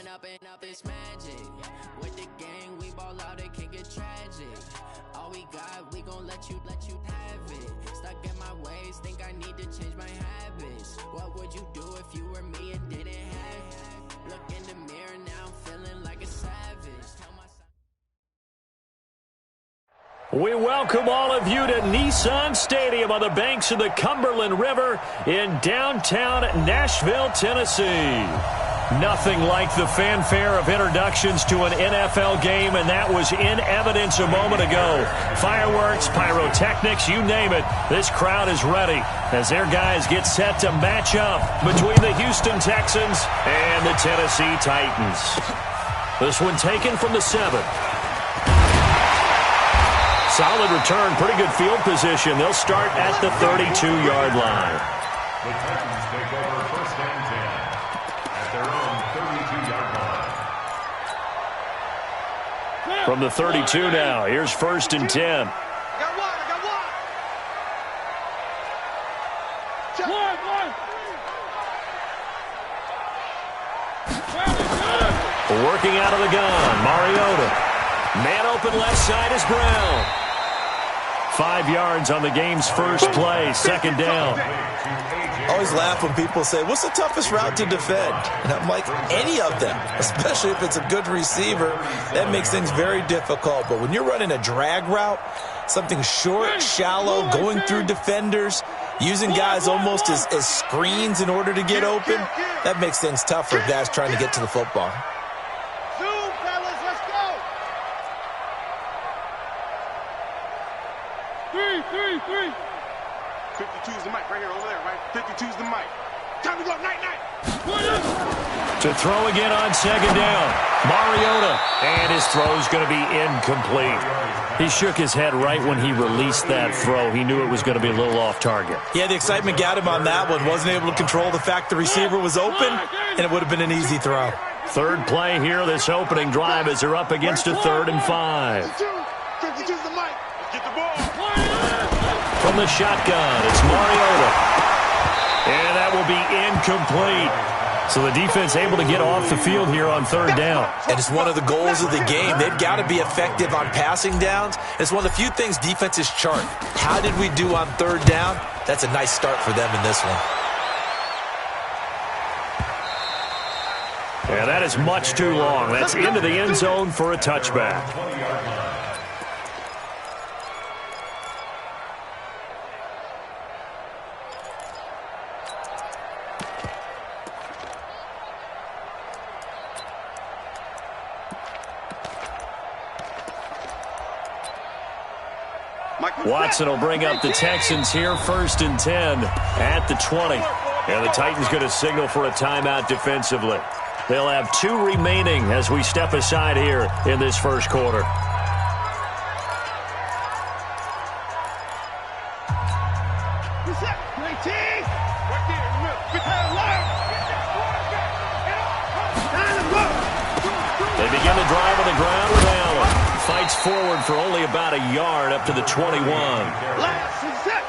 up and up this magic. With the gang, we ball out, it can get tragic. All we got, we gon' let you have it. Stuck in my ways, think I need to change my habits. What would you do if you were me and didn't have it? Look in the mirror now, I'm feeling like a savage. Tell myself. We welcome all of you to Nissan Stadium on the banks of the Cumberland River in downtown Nashville, Tennessee. Nothing like the fanfare of introductions to an NFL game, and that was in evidence a moment ago. Fireworks, pyrotechnics, you name it. This crowd is ready as their guys get set to match up between the Houston Texans and the Tennessee Titans. This one taken from the 7. Solid return, pretty good field position. They'll start at the 32-yard line. The Titans take over first and 10 at their own 32-yard line. From the 32 now, here's first and 10. I got one. Working out of the gun, Mariota. Man open left side is Brown. 5 yards on the game's first play, second down. I always laugh when people say, what's the toughest route to defend? And I'm like, any of them, especially if it's a good receiver. That makes things very difficult. But when you're running a drag route, something short, shallow, going through defenders, using guys almost as screens in order to get open, that makes things tough for guys trying to get to the football. Three. 52's the mic right here, over there, right? 52's the mic. Time to go, night. To throw again on second down. Mariota. And his throw's going to be incomplete. He shook his head right when he released that throw. He knew it was going to be a little off target. Yeah, the excitement got him on that one. Wasn't able to control the fact the receiver was open, and it would have been an easy throw. Third play here, this opening drive, as they're up against a 3rd and 5. 52's the mic. Let's get the ball. From the shotgun, it's Mariota. And that will be incomplete. So the defense able to get off the field here on 3rd down. And it's one of the goals of the game. They've got to be effective on passing downs. It's one of the few things defenses chart. How did we do on 3rd down? That's a nice start for them in this one. And that is much too long. That's into the end zone for a touchback. Watson will bring up the Texans here, 1st and 10 at the 20. And the Titans going to signal for a timeout defensively. They'll have 2 remaining as we step aside here in this first quarter. They begin to drive on the ground with Allen. Fights forward for only about a yard up to the 21.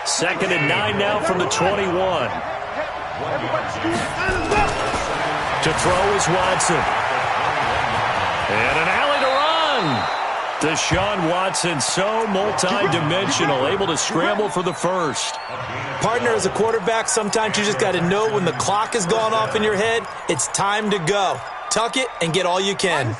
2nd and 9 now from the 21. To throw is Watson. And an alley to run. Deshaun Watson, so multi-dimensional, able to scramble for the first. Partner, as a quarterback, sometimes you just got to know when the clock has gone off in your head, it's time to go. Tuck it and get all you can.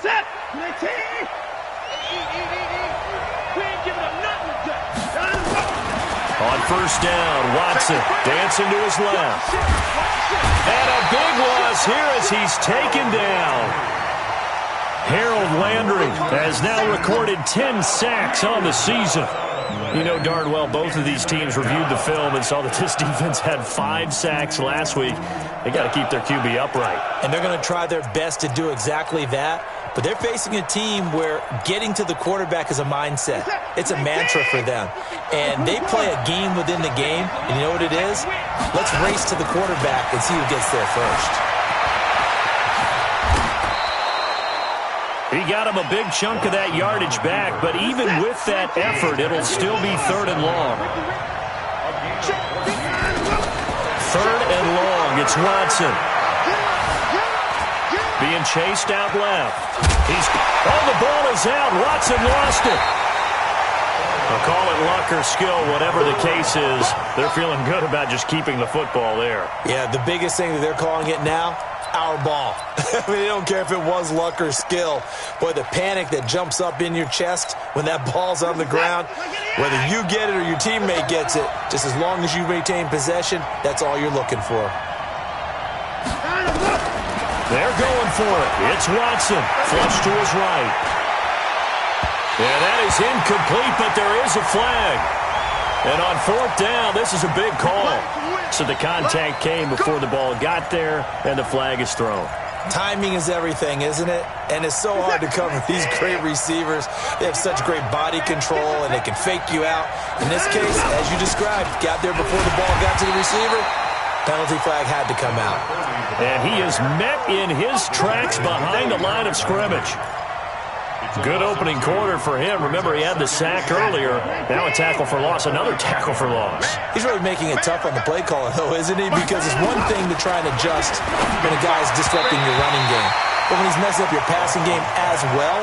On first down, Watson dancing to his left. And a big loss here as he's taken down. Harold Landry has now recorded 10 sacks on the season. You know darn well both of these teams reviewed the film and saw that this defense had 5 sacks last week. They got to keep their QB upright. And they're going to try their best to do exactly that. But they're facing a team where getting to the quarterback is a mindset. It's a mantra for them. And they play a game within the game. And you know what it is? Let's race to the quarterback and see who gets there first. He got him a big chunk of that yardage back, but even with that effort, it'll still be 3rd and long. 3rd and long, it's Watson. being chased out left. The ball is out. Watson lost it. I'll call it luck or skill, whatever the case is. They're feeling good about just keeping the football there. Yeah, the biggest thing that they're calling it now, our ball. I mean, they don't care if it was luck or skill. Boy, the panic that jumps up in your chest when that ball's on the ground, whether you get it or your teammate gets it, just as long as you retain possession, that's all you're looking for. They're going for it. It's Watson. Flush to his right. Yeah, that is incomplete, but there is a flag. And on 4th down, this is a big call. So the contact came before the ball got there, and the flag is thrown. Timing is everything, isn't it? And it's so hard to cover these great receivers. They have such great body control, and they can fake you out. In this case, as you described, got there before the ball got to the receiver. Penalty flag had to come out. And he is met in his tracks behind the line of scrimmage. Good opening quarter for him. Remember, he had the sack earlier. Now a tackle for loss, another tackle for loss. He's really making it tough on the play caller, though, isn't he? Because it's one thing to try and adjust when a guy's disrupting your running game. But when he's messing up your passing game as well,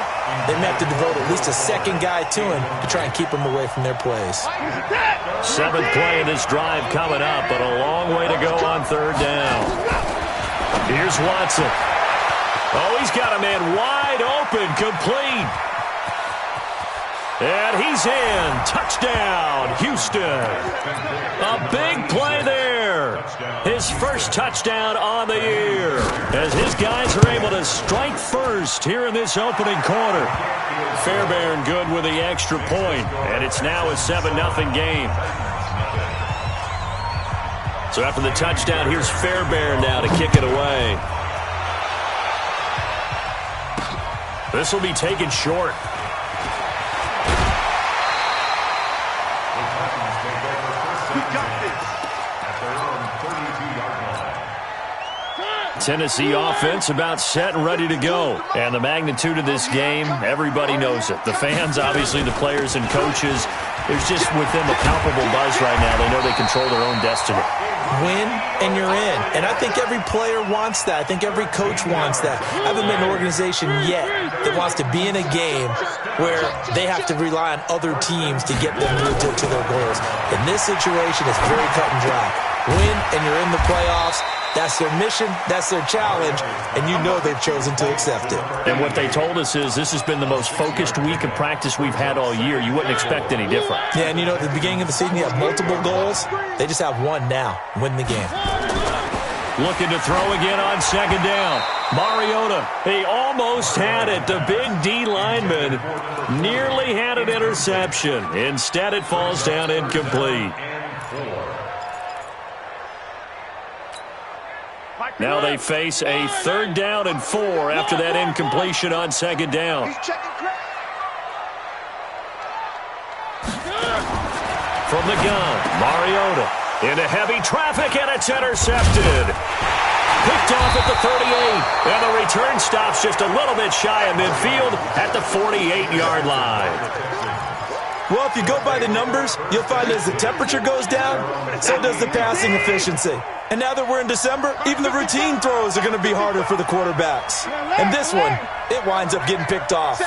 they may have to devote at least a second guy to him to try and keep him away from their plays. 7th play of this drive coming up, but a long way to go on 3rd down. Here's Watson. Oh, he's got a man wide open, complete. And he's in. Touchdown, Houston. A big play there. His first touchdown on the year. As his guys are able to strike first here in this opening quarter. Fairbairn good with the extra point. And it's now a 7-0 game. So after the touchdown, here's Fairbairn now to kick it away. This will be taken short. Tennessee offense about set and ready to go. And the magnitude of this game, everybody knows it. The fans, obviously the players and coaches, there's just with them a palpable buzz right now. They know they control their own destiny. Win and you're in. And I think every player wants that. I think every coach wants that. I haven't been an organization yet that wants to be in a game where they have to rely on other teams to get them to their goals. In this situation, it's very cut and dry. Win and you're in the playoffs. That's their mission, that's their challenge, and you know they've chosen to accept it. And what they told us is this has been the most focused week of practice we've had all year. You wouldn't expect any different. Yeah, and you know, at the beginning of the season, you have multiple goals. They just have one now, win the game. Looking to throw again on 2nd down. Mariota, he almost had it. The big D lineman nearly had an interception. Instead, it falls down incomplete. Now they face a 3rd down and 4 after that incompletion on 2nd down. From the gun, Mariota into heavy traffic, and it's intercepted. Picked off at the 38, and the return stops just a little bit shy of midfield at the 48-yard line. Well, if you go by the numbers, you'll find as the temperature goes down, so does the passing efficiency. And now that we're in December, even the routine throws are going to be harder for the quarterbacks. And this one, it winds up getting picked off.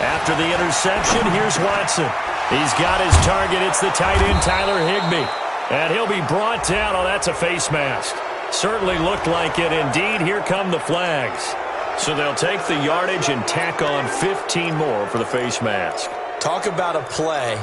After the interception, here's Watson. He's got his target. It's the tight end, Tyler Higbee. And he'll be brought down. Oh, that's a face mask. Certainly looked like it. Indeed, here come the flags. So they'll take the yardage and tack on 15 more for the face mask. Talk about a play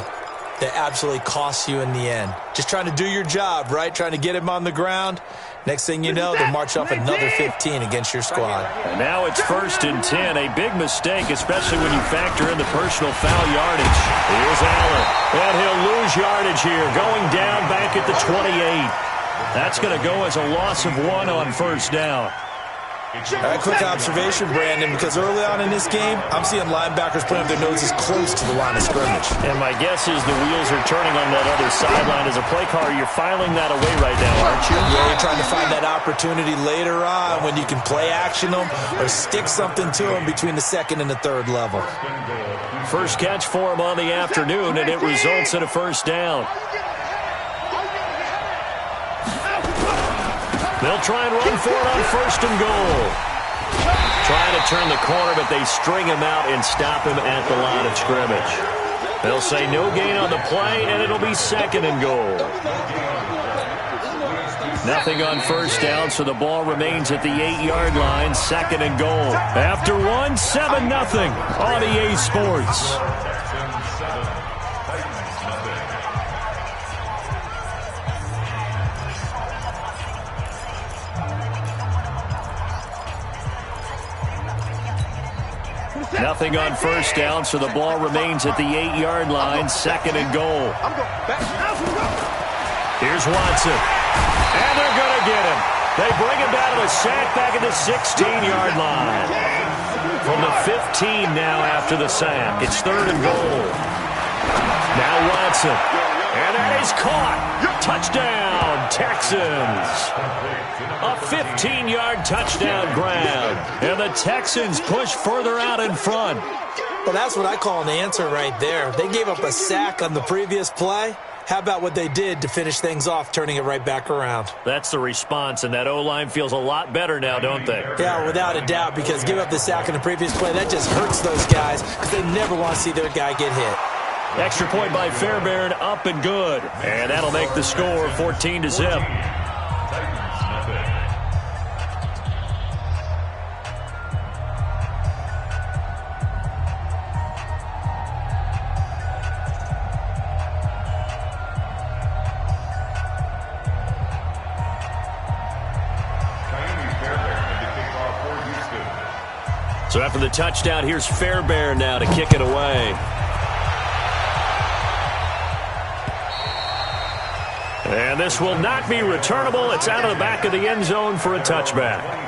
that absolutely costs you in the end. Just trying to do your job, right? Trying to get him on the ground. Next thing you know, they'll march off another 15 against your squad. And now it's 1st and 10. A big mistake, especially when you factor in the personal foul yardage. Here's Allen. And he'll lose yardage here. Going down back at the 28. That's going to go as a loss of 1 on 1st down. All right, quick observation, Brandon, because early on in this game, I'm seeing linebackers putting up their noses close to the line of scrimmage. And my guess is the wheels are turning on that other sideline. As a play caller, you're filing that away right now, aren't you? Yeah, you're trying to find that opportunity later on when you can play action them or stick something to them between the 2nd and the 3rd level. First catch for him on the afternoon, and it results in a 1st down. They'll try and run for it on 1st and goal. Trying to turn the corner, but they string him out and stop him at the line of scrimmage. They'll say no gain on the play, and it'll be 2nd and goal. Nothing on 1st down, so the ball remains at the 8-yard line, 2nd and goal. After 1, 7-0 on EA Sports. Nothing on 1st down, so the ball remains at the 8-yard line, 2nd and goal. Here's Watson. And they're going to get him. They bring him down to the sack back at the 16-yard line. From the 15 now after the sack. It's 3rd and goal. Now Watson. And that is caught. Touchdown, Texans. A 15-yard touchdown grab. And the Texans push further out in front. Well, that's what I call an answer right there. They gave up a sack on the previous play. How about what they did to finish things off, turning it right back around? That's the response, and that O-line feels a lot better now, don't they? Yeah, without a doubt, because give up the sack in the previous play, that just hurts those guys because they never want to see their guy get hit. Extra point by Fairbairn, up and good. And that'll make the score 14-0. So after the touchdown, here's Fairbairn now to kick it away. And this will not be returnable. It's out of the back of the end zone for a touchback.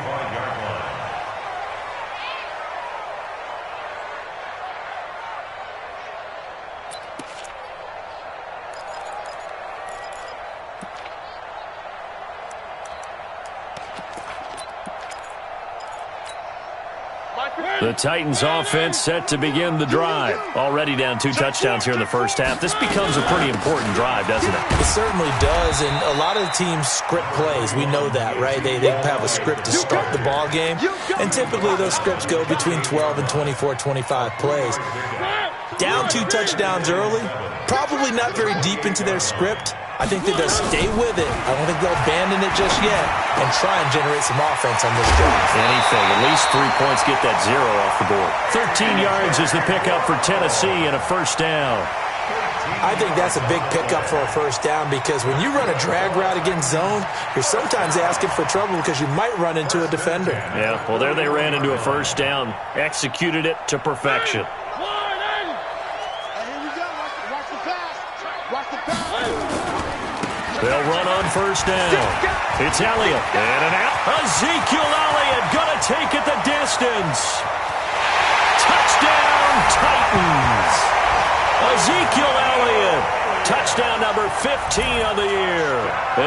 The Titans offense set to begin the drive. Already down 2 touchdowns here in the first half. This becomes a pretty important drive, doesn't it? It certainly does, and a lot of the teams script plays. We know that, right? They have a script to start the ball game, and typically those scripts go between 12 and 24, 25 plays. Down 2 touchdowns early, probably not very deep into their script. I think that they'll stay with it. I don't think they'll abandon it just yet and try and generate some offense on this drive. Anything. At least 3 points, get that 0 off the board. 13 yards is the pickup for Tennessee and a first down. I think that's a big pickup for a first down because when you run a drag route against zone, you're sometimes asking for trouble because you might run into a defender. Yeah, well, there they ran into a first down. Executed it to perfection. They'll run on first down. It's Elliott. And an out. Ezekiel Elliott going to take it the distance. Touchdown, Titans. Ezekiel Elliott. Touchdown number 15 of the year.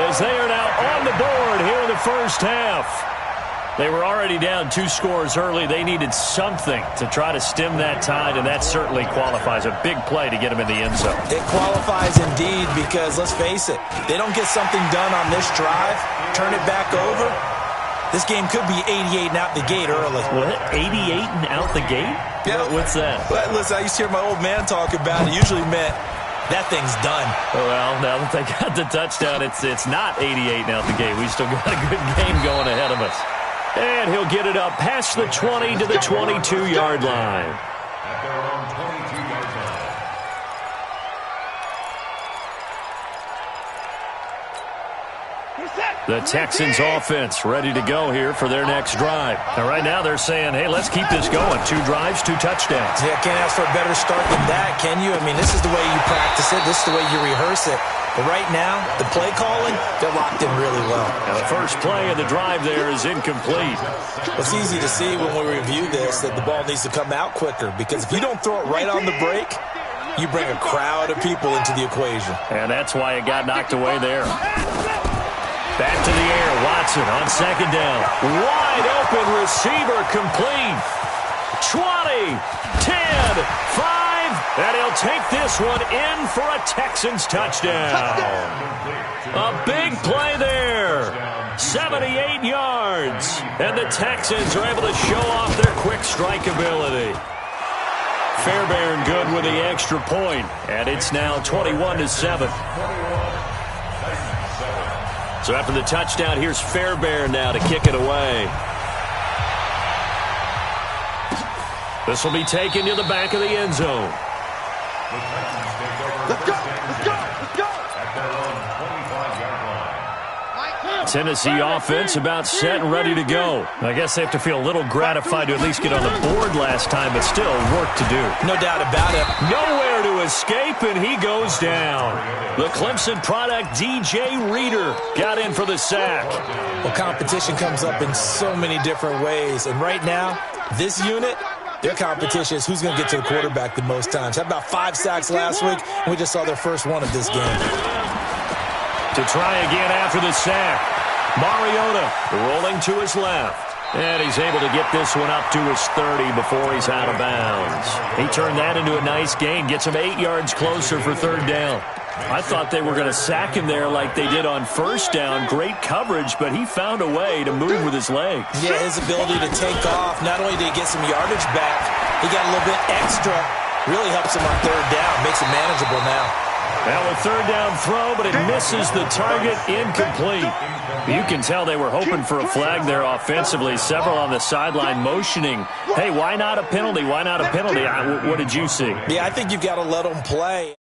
As they are now on the board here in the first half. They were already down 2 scores early. They needed something to try to stem that tide, and that certainly qualifies. A big play to get them in the end zone. It qualifies indeed because, let's face it, they don't get something done on this drive, turn it back over, this game could be 88 and out the gate early. What? 88 and out the gate? Yeah. What's that? Well, listen, I used to hear my old man talk about it. Usually meant that thing's done. Well, now that they got the touchdown, it's not 88 and out the gate. We still got a good game going ahead of us. And he'll get it up past the 20 to the 22-yard line. At their own 22-yard line. The Texans offense ready to go here for their next drive. Now, right now they're saying, hey, let's keep this going. 2 drives, 2 touchdowns. Yeah, can't ask for a better start than that, can you? I mean, this is the way you practice it. This is the way you rehearse it. But right now, the play calling, they're locked in really well. Now, the first play of the drive there is incomplete. It's easy to see when we review this that the ball needs to come out quicker because if you don't throw it right on the break, you bring a crowd of people into the equation. And that's why it got knocked away there. Back to the air, Watson on second down. Wide open receiver complete. 20, 10, 5, and he'll take this one in for a Texans touchdown. A big play there. 78 yards. And the Texans are able to show off their quick strike ability. Fairbairn good with the extra point, and it's now 21-7. So after the touchdown, here's Fairbairn now to kick it away. This will be taken to the back of the end zone. Let's go! Let's go! Let's go! At their own 25-yard line. Tennessee offense about set and ready to go. I guess they have to feel a little gratified to at least get on the board last time, but still work to do. No doubt about it. Nowhere to escape, and he goes down. The Clemson product, DJ Reader, got in for the sack. Well, competition comes up in so many different ways, and right now, this unit, their competition is who's going to get to the quarterback the most times. Had about 5 sacks last week, and we just saw their first one of this game. To try again after the sack, Mariota rolling to his left. And he's able to get this one up to his 30 before he's out of bounds. He turned that into a nice gain, gets him 8 yards closer for third down. I thought they were going to sack him there like they did on first down. Great coverage, but he found a way to move with his legs. Yeah, his ability to take off, not only did he get some yardage back, he got a little bit extra. Really helps him on third down, makes it manageable now. Now a third down throw, but it misses the target, incomplete. You can tell they were hoping for a flag there offensively. Several on the sideline motioning, hey, why not a penalty? Why not a penalty? What did you see? Yeah, I think you've got to let him play.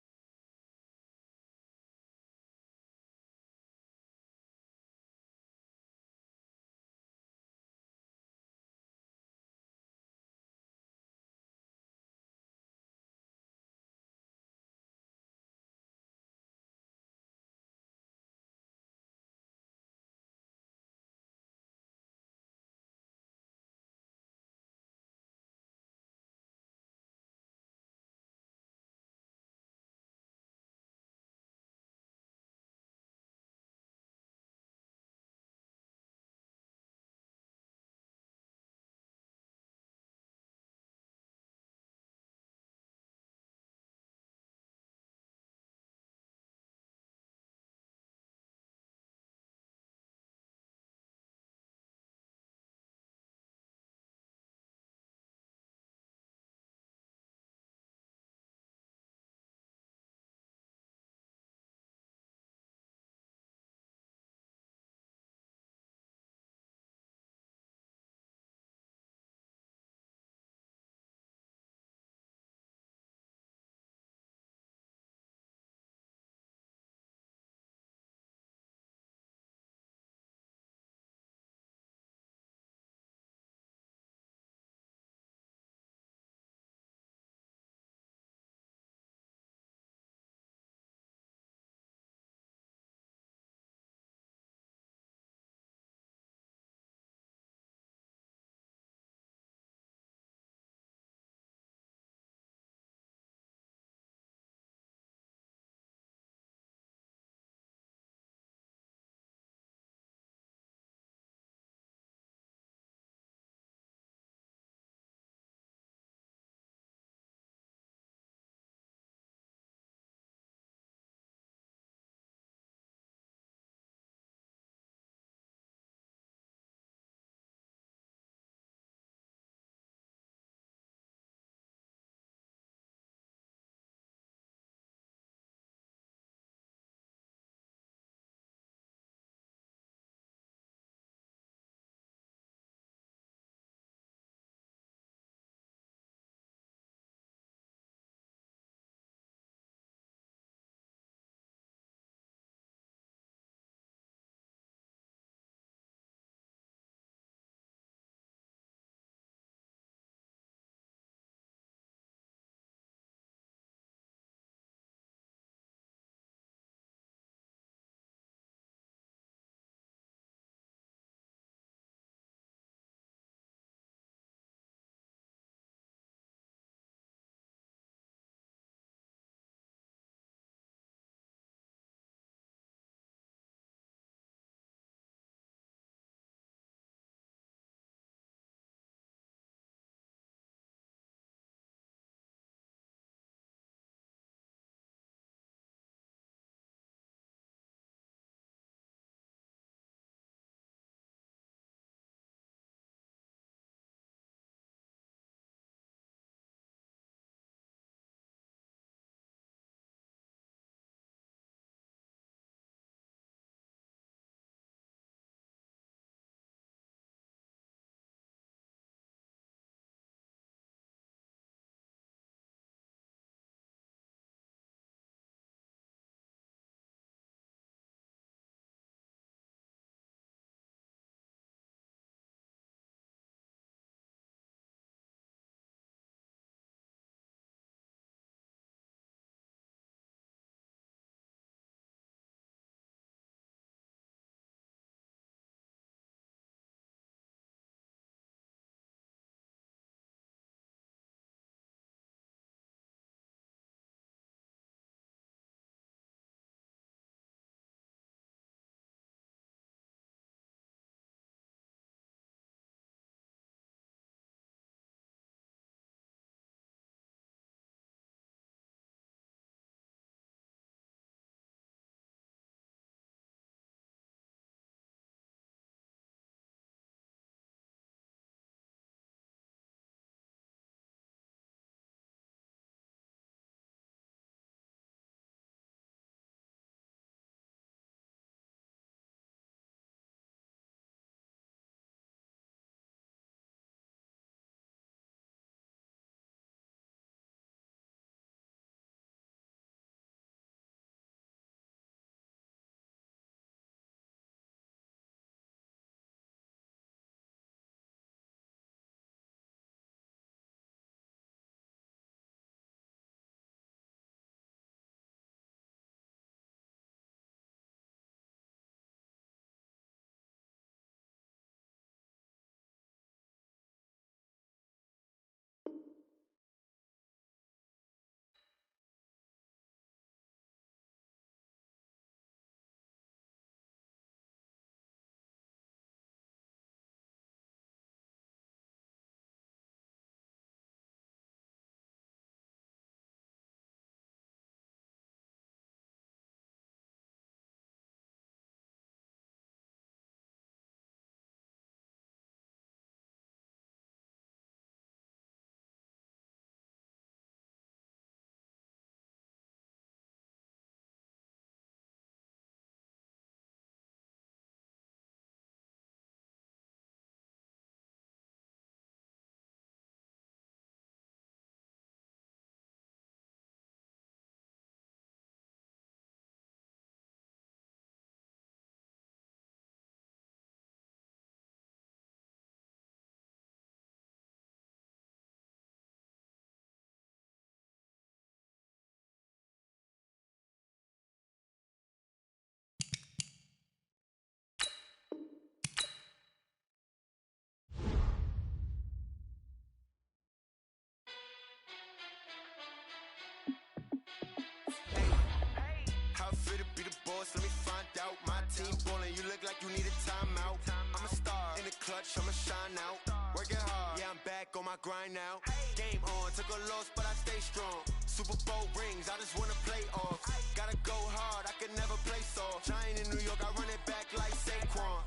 boss, let me find out. My team ballin', you look like you need a timeout. I'm a star in the clutch, I'ma shine out. Working hard, yeah, I'm back on my grind now. Game on, took a loss, but I stay strong. Super Bowl rings, I just wanna play off. Gotta go hard, I can never play soft. Giant in New York, I run it back like Saquon.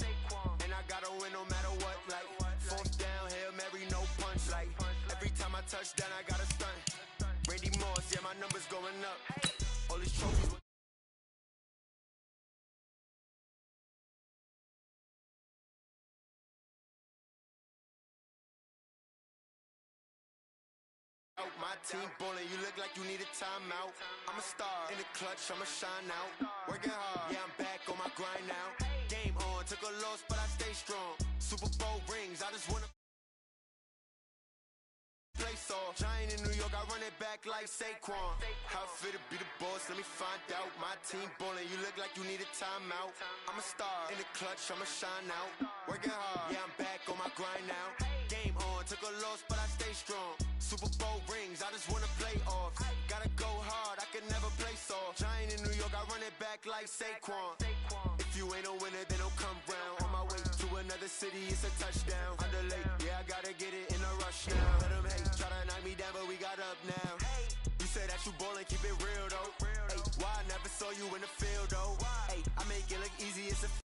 And I gotta win no matter what, like fourth down, Hail Mary, no punch. Like every time I touch down, I gotta stunt. Randy Moss, yeah, my numbers going up. All these trophies. My team ballin', you look like you need a timeout. I'm a star in the clutch, I'ma shine out. Working hard, yeah, I'm back on my grind now. Game on, took a loss, but I stay strong. Super Bowl rings, I just wanna play soft. Giant in New York, I run it back like Saquon. How fit to be the boss, let me find out. My team ballin', you look like you need a timeout. I'm a star in the clutch, I'ma shine out. Working hard, yeah, I'm back on my grind now. Game on, took a loss, but I stay strong. Super Bowl rings, I just wanna play off. Gotta go hard, I can never play soft. Giant in New York, I run it back like Saquon. If you ain't a winner, then don't come round. On my way to another city, it's a touchdown. Underlay, yeah, I gotta get it in a rush now. Let them hate, try to knock me down, but we got up now. You say that you ballin', keep it real though. Hey, why I never saw you in the field though? Hey, I make it look easy, it's a